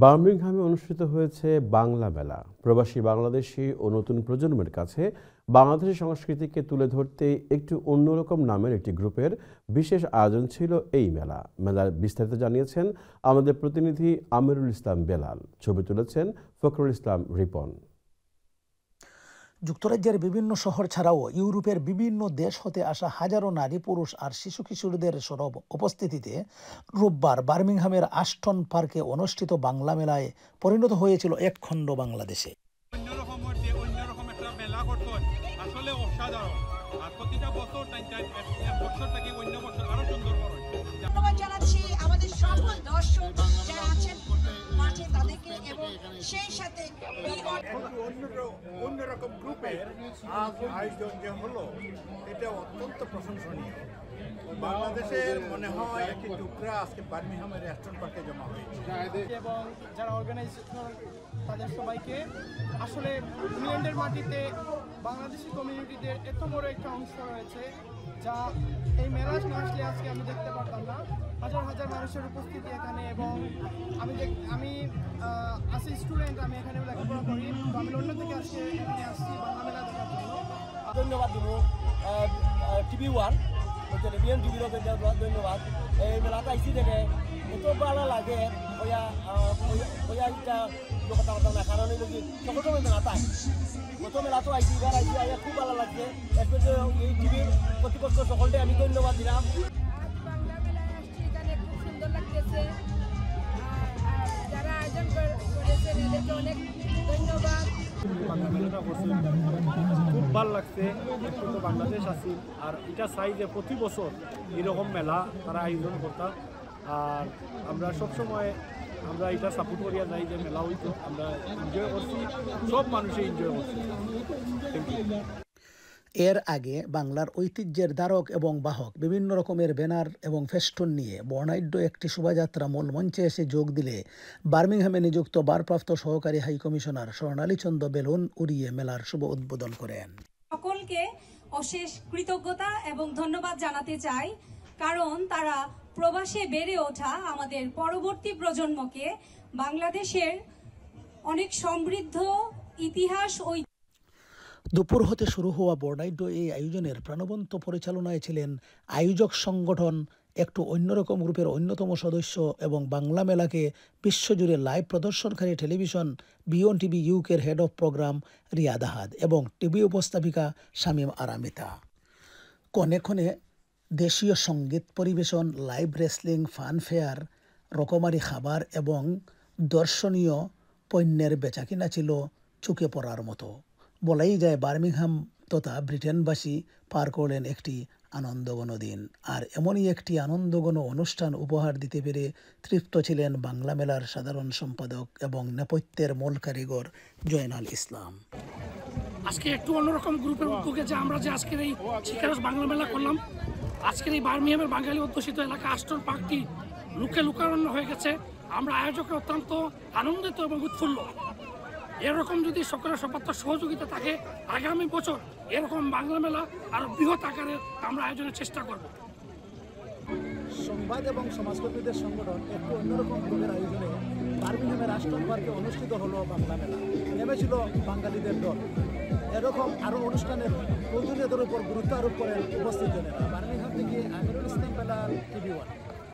বার্মিংহামে অনুষ্ঠিত হয়েছে বাংলা মেলা। প্রবাসী বাংলাদেশি ও নতুন প্রজন্মের কাছে বাংলাদেশি সংস্কৃতিকে তুলে ধরতে একটু অন্যরকম নামের একটি গ্রুপের বিশেষ আয়োজন ছিল এই মেলা। মেলার বিস্তারিত জানিয়েছেন আমাদের প্রতিনিধি আমিরুল ইসলাম বেলাল। ছবি তুলেছেন ফখরুল ইসলাম রিপন। যুক্তরাজ্যের বিভিন্ন শহর ছাড়াও ইউরোপের বিভিন্ন দেশ হতে আসা হাজারো নারী, পুরুষ আর শিশু কিশোরদের সরব উপস্থিতিতে রোববার বার্মিংহামের আশটন পার্কে অনুষ্ঠিত বাংলা মেলায় পরিণত হয়েছিল এক খণ্ড বাংলাদেশে। সেই সাথে অন্যরকম গ্রুপের আয়োজন যে হলো এটা অত্যন্ত প্রশংসনীয়। বাংলাদেশের মনে হয় একটি টুকরা আজকে বার্মিংহামের আশটন পার্কে জমা হয়েছে এবং যারা অর্গানাইজ তাদের সবাইকে আসলে ইংল্যান্ডের মাটিতে বাংলাদেশি কমিউনিটিদের এত বড় একটা অংশ রয়েছে যা এই মেলা না আসলে আজকে আমি দেখতে পারতাম না। হাজার হাজার মানুষের উপস্থিতি এখানে এবং আমি আসি স্টুডেন্ট, আমি এখানে লেখাপড়া করি, তো আমি লন্ডন থেকে আজকে এখানে আসছি বাংলা মেলা দেখার জন্য। ধন্যবাদ দিব TV1 টেলিভিশন টিভিরও ধন্যবাদ। এই মেলাটা আইসি দেখে এত ভালো লাগে এটা কথা কথা না, কারণ সকল সময় মেলা তাই প্রথম মেলা তো আইসি এবার আইসি আইয়া খুব ভালো লাগছে। এই টিভির কর্তৃপক্ষ সকলকে আমি ধন্যবাদ দিলাম। বাংলা মেলায় আসছি, এখানে খুব সুন্দর লাগতেছে। যারা আয়োজন করেছেন এদেরকে অনেক ধন্যবাদ। খুব ভালো লাগছে। তো বাংলাদেশ আছি আর এটা চাই যে প্রতি বছর এরকম মেলা তারা আয়োজন করতাম, আর আমরা সবসময় আমরা এটা সাপোর্ট করিয়া যাই যে মেলা হইতো, আমরা এনজয় করছি, সব মানুষই এনজয় করছি। Thank you. এর আগে বাংলার ঐতিহ্যের ধারক এবং বাহক বিভিন্ন রকমের ব্যানার এবং ফেস্টুন নিয়ে বর্ণাঢ্য একটি শোভাযাত্রা মূল মঞ্চে এসে যোগ দিলে বার্মিংহামে নিযুক্ত ভারপ্রাপ্ত সহকারী হাই কমিশনার স্বর্ণালী চন্দ্র বেলুন উড়িয়ে মেলার শুভ উদ্বোধন করেন। সকলকে অশেষ কৃতজ্ঞতা এবং ধন্যবাদ জানাতে চাই, কারণ তারা প্রবাসে বেড়ে ওঠা আমাদের পরবর্তী প্রজন্মকে বাংলাদেশের অনেক সমৃদ্ধ ইতিহাস ও দুপুর হতে শুরু হওয়া বর্ণাঢ্য এই আয়োজনের প্রাণবন্ত পরিচালনায় ছিলেন আয়োজক সংগঠন একটু অন্যরকম গ্রুপের অন্যতম সদস্য এবং বাংলা মেলাকে বিশ্বজুড়ে লাইভ প্রদর্শনকারী টেলিভিশন বিয়ন টিভি ইউকের head of programme Riyad Ahad এবং টিভি উপস্থাপিকা শামীম আরামিতা। ক্ষণে ক্ষণে দেশীয় সঙ্গীত পরিবেশন, লাইভ রেসলিং, ফান ফেয়ার, রকমারি খাবার এবং দর্শনীয় পণ্যের বেচাকিনা ছিল চোখে পড়ার মতো। বলাই যায় বার্মিংহাম তথা ব্রিটেনবাসী পার করলেন একটি আনন্দঘন দিন। আর এমনই একটি আনন্দঘন অনুষ্ঠান উপহার দিতে পেরে তৃপ্ত ছিলেন বাংলা মেলার সাধারণ সম্পাদক এবং নেপথ্যের মূল কারিগর জয়নাল ইসলাম। আজকে একটু অন্যরকম গ্রুপের উদ্যোগে যে আমরা যে আজকের এই শিকারস বাংলা মেলা করলাম, আজকের এই বার্মিংহামের বাঙালি অধ্যুষিত এলাকা আশটন পার্কটি লোকে লোকারণ্য হয়ে গেছে। আমরা আয়োজকের অত্যন্ত আনন্দিত এবং উৎফুল্ল। এরকম যদি সকলের সপাত্র সহযোগিতা থাকে, আগামী বছর এরকম বাংলা মেলা আরো বৃহৎ আকারে আমরা আয়োজনের চেষ্টা করব। সংবাদ এবং সমাজকর্মীদের সংগঠন একটু অন্যরকম গ্রুপের আয়োজনে বার্মিংহামের আশটন পার্কে অনুষ্ঠিত হলো বাংলা মেলা। নেমেছিল বাঙালিদের দল। এরকম আরও অনুষ্ঠানের প্রয়োজনীয়তার উপর গুরুত্ব আরোপ করেন উপস্থিত জনেরা। বার্মিংহাম থেকে আমিরুল ইসলাম বেলাল, TV1।